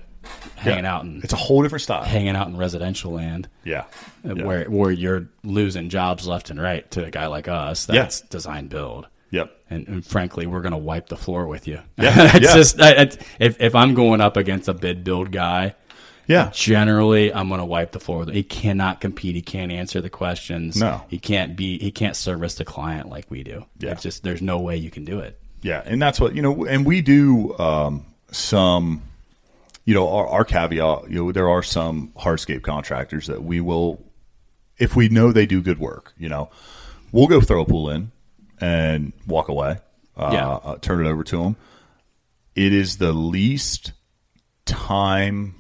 hanging out in, it's a whole different style. Hanging out in residential land. Yeah. Where you're losing jobs left and right to a guy like us. That's design build. Yep. And frankly, we're going to wipe the floor with you. Yeah. Just if I'm going up against a bid build guy, generally I'm going to wipe the floor with him. He cannot compete. He can't answer the questions. No. He can't service the client like we do. Yeah. It's just, there's no way you can do it. Yeah. And that's what, and we do some, our caveat, there are some hardscape contractors that we will, if we know they do good work, we'll go throw a pool in and walk away, turn it over to them. It is the least time,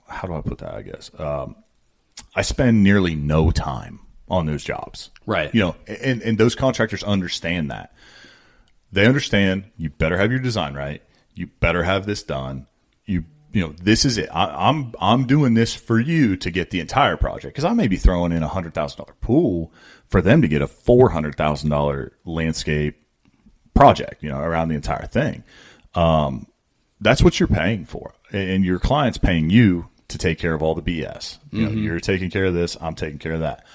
how do I put that, I guess? I spend nearly no time on those jobs. Right. And those contractors understand that. They understand you better have your design right. You better have this done. This is it. I'm doing this for you to get the entire project, because I may be throwing in $100,000 pool for them to get a $400,000 landscape project, around the entire thing. That's what you're paying for, and your client's paying you to take care of all the BS. You're taking care of this. I'm taking care of that.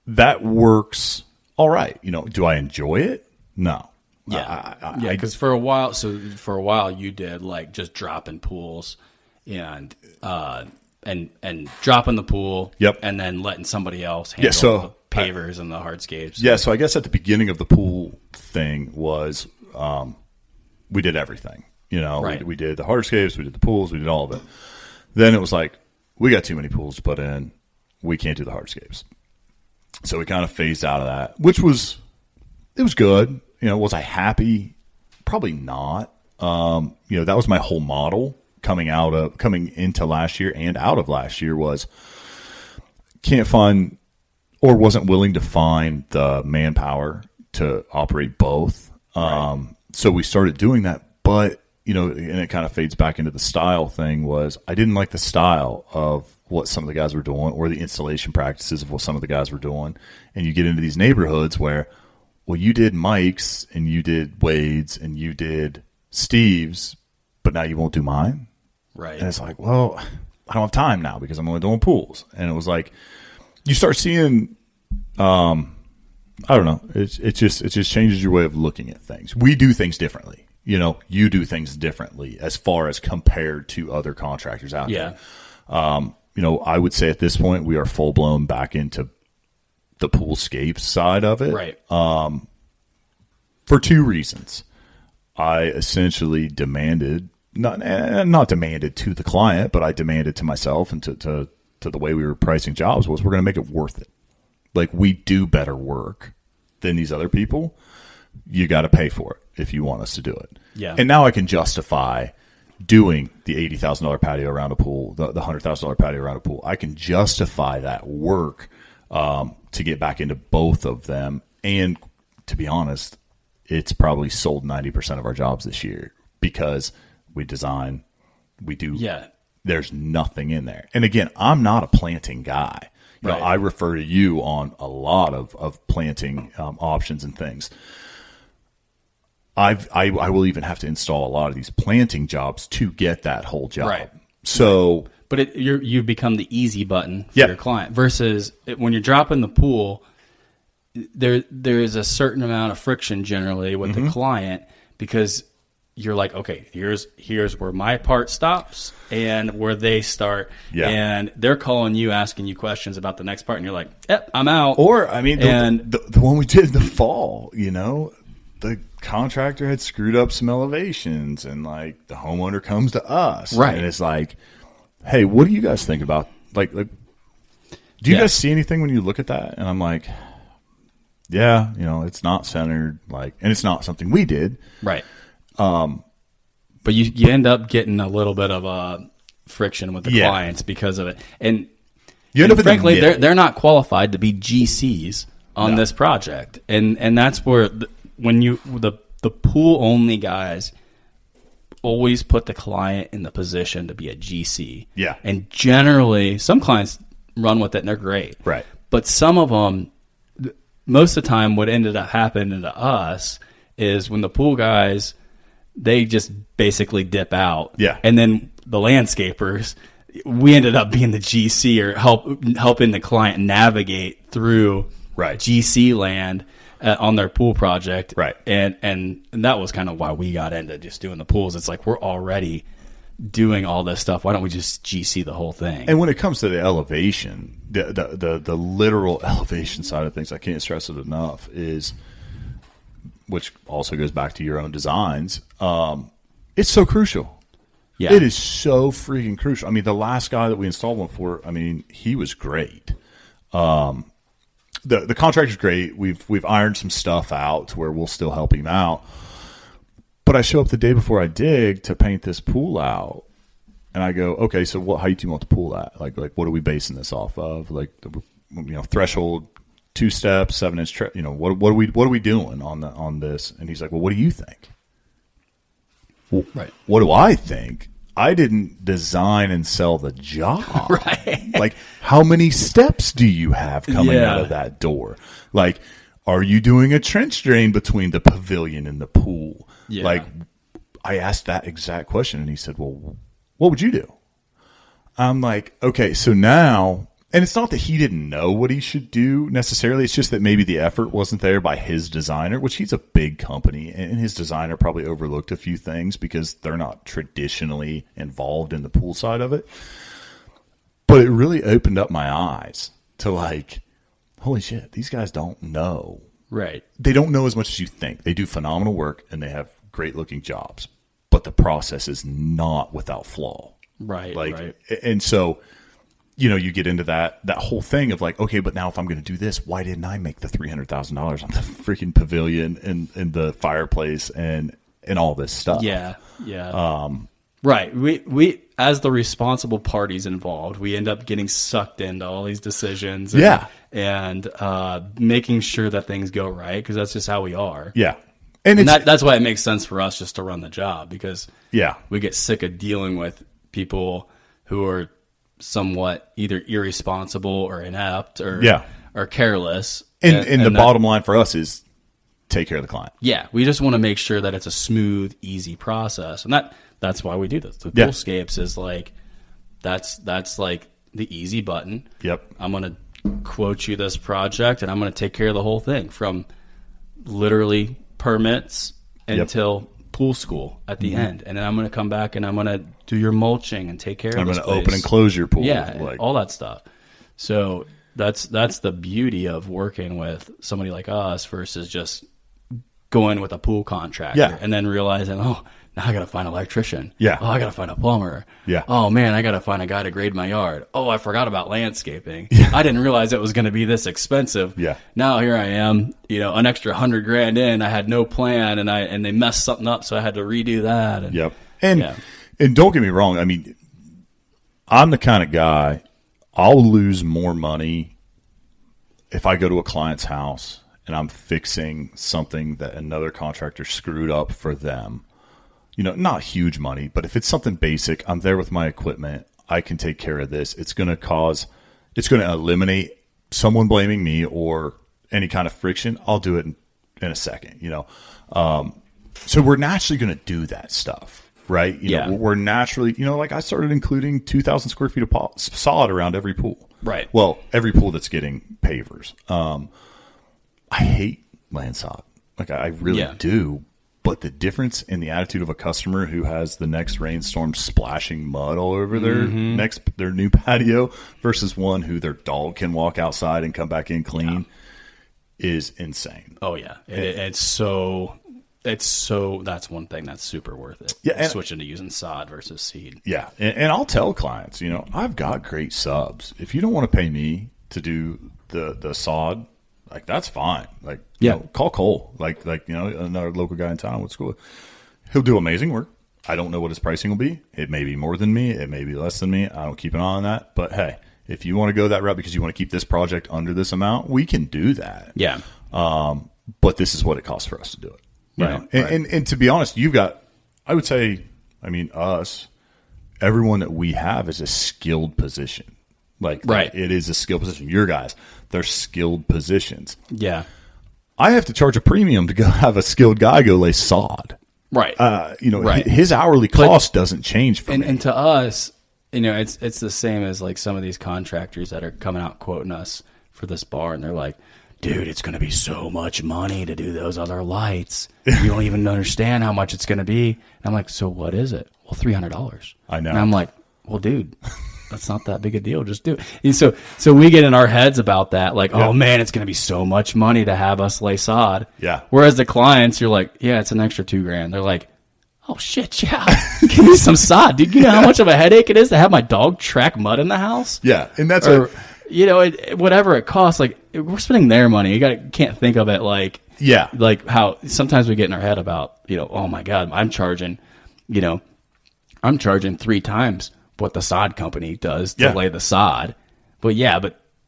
That works all right. Do I enjoy it? No. Yeah, because for a while you did like just dropping pools and dropping the pool, and then letting somebody else handle the pavers and the hardscapes. Yeah, so I guess at the beginning of the pool thing was we did everything. We did the hardscapes, we did the pools, we did all of it. Then it was like, we got too many pools to put in. We can't do the hardscapes. So we kind of phased out of that, which was good. Was I happy? Probably not. That was my whole model coming into last year and out of last year was can't find or wasn't willing to find the manpower to operate both. So we started doing that, but and it kind of fades back into the style thing was I didn't like the style of what some of the guys were doing or the installation practices of what some of the guys were doing. And you get into these neighborhoods where, well, you did Mike's and you did Wade's and you did Steve's, but now you won't do mine. Right. And it's like, well, I don't have time now because I'm only doing pools. And it was like, you start seeing, I don't know. It just changes your way of looking at things. We do things differently. You do things differently as far as compared to other contractors out there. I would say at this point we are full blown back into the Poolscapes side of it. Right. For two reasons. I essentially demanded, not demanded to the client, but I demanded to myself and to the way we were pricing jobs was we're going to make it worth it. Like, we do better work than these other people. You got to pay for it if you want us to do it. Yeah. And now I can justify doing the $80,000 patio around a pool, the $100,000 patio around a pool. I can justify that work to get back into both of them. And to be honest, it's probably sold 90% of our jobs this year because we design, we do. Yeah. There's nothing in there. And again, I'm not a planting guy. Right. I refer to you on a lot of planting options and things. I will even have to install a lot of these planting jobs to get that whole job. Right. So, but you've become the easy button for your client versus when you're dropping the pool. There is a certain amount of friction generally with the client because you're like, okay, here's where my part stops and where they start, and they're calling you, asking you questions about the next part, and you're like, yep, I'm out. Or I mean, the one we did in the fall, the contractor had screwed up some elevations, and like the homeowner comes to us, right? And it's like, hey, what do you guys think about like do you guys see anything when you look at that? And I'm like, yeah, it's not centered, like, and it's not something we did, right? But you end up getting a little bit of friction with the clients because of it, and frankly, they're not qualified to be GCs on this project, and that's where when the pool only guys always put the client in the position to be a GC. Yeah. And generally, some clients run with it and they're great. Right. But some of them, most of the time, what ended up happening to us is when the pool guys, they just basically dip out. Yeah. And then the landscapers, we ended up being the GC or helping the client navigate through GC land on their pool project. Right. And that was kind of why we got into just doing the pools. It's like, we're already doing all this stuff. Why don't we just GC the whole thing? And when it comes to the elevation, the literal elevation side of things, I can't stress it enough, is, which also goes back to your own designs. It's so crucial. Yeah. It is so freaking crucial. I mean, the last guy that we installed one for, I mean, he was great. The contractor's great. We've ironed some stuff out to where we'll still help him out. But I show up the day before I dig to paint this pool out, and I go, okay, so what height do you want the pool at? Like what are we basing this off of? Like, threshold, 2 steps, 7-inch. What are we doing on this? And he's like, well, what do you think? Well, right. What do I think? I didn't design and sell the job. Right. Like, how many steps do you have coming out of that door? Like, are you doing a trench drain between the pavilion and the pool? Yeah. Like, I asked that exact question, and he said, well, what would you do? I'm like, okay, so now, and it's not that he didn't know what he should do necessarily. It's just that maybe the effort wasn't there by his designer, which he's a big company, and his designer probably overlooked a few things because they're not traditionally involved in the pool side of it. But it really opened up my eyes to, like, holy shit, these guys don't know. Right. They don't know as much as you think. They do phenomenal work, and they have great-looking jobs. But the process is not without flaw. Right, right. And so, you get into that whole thing of like, okay, but now if I'm going to do this, why didn't I make the $300,000 on the freaking pavilion and the fireplace and all this stuff? Yeah. Right. We as the responsible parties involved, we end up getting sucked into all these decisions. And making sure that things go right, because that's just how we are. Yeah. And that's why it makes sense for us just to run the job, because we get sick of dealing with people who are somewhat either irresponsible or inept or careless. And the bottom line for us is take care of the client. Yeah. We just want to make sure that it's a smooth, easy process. And that's why we do this. The Poolscapes is like, that's like the easy button. Yep. I'm going to quote you this project, and I'm going to take care of the whole thing from literally permits until pool school at the end. And then I'm going to come back and I'm going to do your mulching and take care of this place. I'm going to open and close your pool. Yeah, all that stuff. So that's the beauty of working with somebody like us versus just going with a pool contractor and then realizing, oh, now I got to find an electrician. Yeah. Oh, I got to find a plumber. Yeah. Oh, man, I got to find a guy to grade my yard. Oh, I forgot about landscaping. Yeah. I didn't realize it was going to be this expensive. Yeah. Now here I am, an extra $100,000 in. I had no plan, and they messed something up, so I had to redo that. And, and don't get me wrong. I mean, I'm the kind of guy, I'll lose more money if I go to a client's house and I'm fixing something that another contractor screwed up for them. Not huge money, but if it's something basic, I'm there with my equipment. I can take care of this. It's going to eliminate someone blaming me or any kind of friction. I'll do it in a second, So we're naturally going to do that stuff, right? We're naturally, like I started including 2,000 square feet of sod around every pool. Right. Well, every pool that's getting pavers. I hate land sod. Like I really do. But the difference in the attitude of a customer who has the next rainstorm splashing mud all over their new patio versus one who their dog can walk outside and come back in clean is insane. Oh yeah, it's so that's one thing that's super worth it. Yeah, and switching to using sod versus seed. Yeah, and I'll tell clients, I've got great subs. If you don't want to pay me to do the sod, like that's fine. Like call Cole. Like another local guy in town with school. He'll do amazing work. I don't know what his pricing will be. It may be more than me. It may be less than me. I don't keep an eye on that. But hey, if you want to go that route because you want to keep this project under this amount, we can do that. Yeah. But this is what it costs for us to do it. Right. And to be honest, you've got, I would say, us, everyone that we have is a skilled position. Like it is a skilled position. Your guys, they're skilled positions. Yeah. I have to charge a premium to go have a skilled guy go lay sod. Right. Right. His hourly cost doesn't change for me. And to us, it's the same as like some of these contractors that are coming out quoting us for this bar, and they're like, dude, it's going to be so much money to do those other lights. You don't even understand how much it's going to be. And I'm like, so what is it? Well, $300. I know. And I'm like, well, dude, that's not that big a deal. Just do it. And so we get in our heads about that. Like, oh man, it's going to be so much money to have us lay sod. Yeah. Whereas the clients, you're like, yeah, it's an extra $2,000. They're like, oh shit, yeah, give me some sod, dude. You know how much of a headache it is to have my dog track mud in the house? Yeah. And that's whatever it costs, like we're spending their money. You can't think of it like how sometimes we get in our head about, oh my God, I'm charging 3 times what the sod company does to lay the sod. But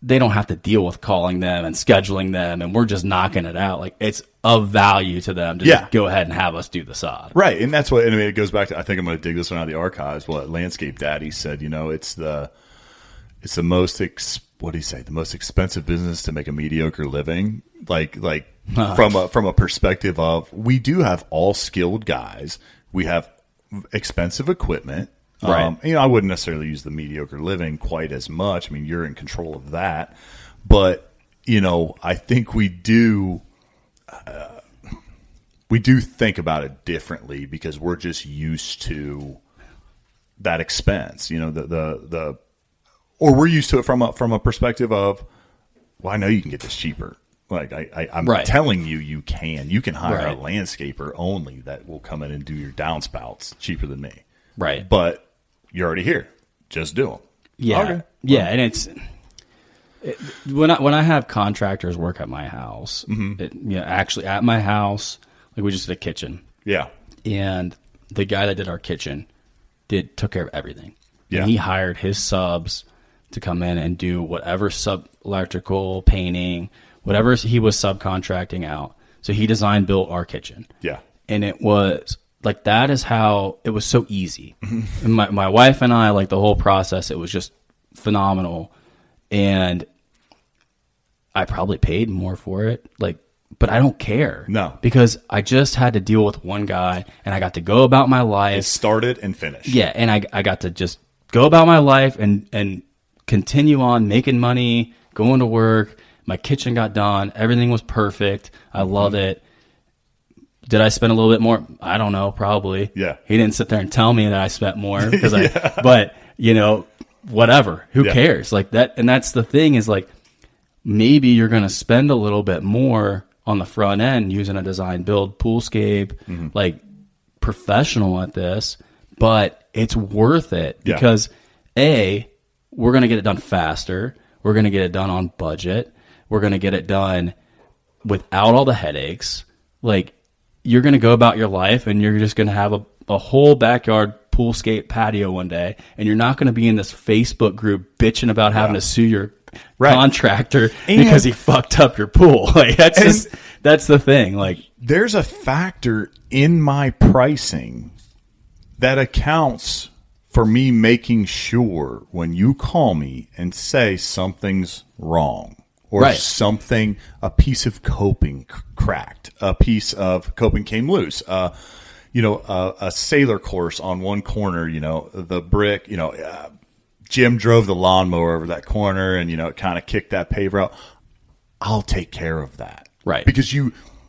they don't have to deal with calling them and scheduling them, and we're just knocking it out. Like, it's of value to them to just go ahead and have us do the sod. Right. And that's what, it goes back to, I think I'm going to dig this one out of the archives. What Landscape Daddy said, it's the most, what do you say? The most expensive business to make a mediocre living. From a perspective of, we do have all skilled guys. We have expensive equipment. Right. I wouldn't necessarily use the mediocre living quite as much. I mean, you're in control of that. But, I think we do think about it differently because we're just used to that expense. Or we're used to it from a perspective of, well, I know you can get this cheaper. Like I'm telling you, you can hire a landscaper only that will come in and do your downspouts cheaper than me. Right. But you're already here. Just do them. Yeah. Okay. Yeah. And when I have contractors work at my house, actually at my house, like we just did a kitchen. Yeah. And the guy that did our kitchen took care of everything. Yeah. And he hired his subs to come in and do whatever electrical, painting, whatever he was subcontracting out. So he built our kitchen. Yeah. And it was like, that is how it was so easy. And my wife and I, like the whole process, it was just phenomenal. And I probably paid more for it. But I don't care. No. Because I just had to deal with one guy and I got to go about my life. It started and finished. Yeah. And I got to just go about my life and continue on making money, going to work. My kitchen got done. Everything was perfect. I love it. Did I spend a little bit more? I don't know, probably. Yeah. He didn't sit there and tell me that I spent more but whatever. Who cares? Like that. And that's the thing is, like, maybe you're going to spend a little bit more on the front end using a design build Poolscape, like professional at this, but it's worth it because we're going to get it done faster. We're going to get it done on budget. We're going to get it done without all the headaches. Like, you're going to go about your life and you're just going to have a whole backyard Poolscape patio one day, and you're not going to be in this Facebook group bitching about having to sue your contractor because he fucked up your pool. Like, that's the thing. Like, there's a factor in my pricing that accounts for me making sure when you call me and say something's wrong or a piece of coping cracked, a piece of coping came loose, a sailor course on one corner, the brick, Jim drove the lawnmower over that corner and, it kind of kicked that paver out. I'll take care of that. Right. Because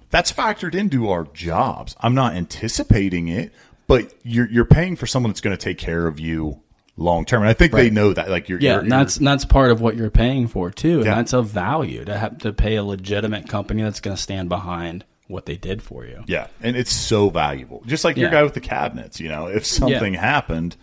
that's factored into our jobs. I'm not anticipating it, but you're paying for someone that's going to take care of you long term. And I think they know that. Like, and that's part of what you're paying for too. And that's of value to have to pay a legitimate company that's going to stand behind what they did for you. Yeah. And it's so valuable. Just like your guy with the cabinets, if something happened,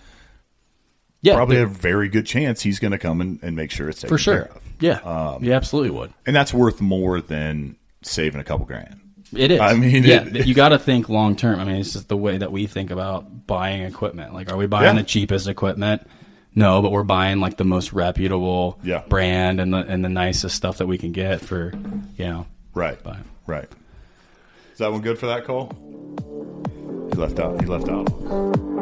probably a very good chance he's going to come and make sure it's taken care of. Yeah. You absolutely would. And that's worth more than saving a couple grand. It is. I mean, you got to think long term. I mean, it's just the way that we think about buying equipment. Like, are we buying the cheapest equipment? No, but we're buying like the most reputable brand and the nicest stuff that we can get for, Right. Right. Is that one good for that, Cole? He left out.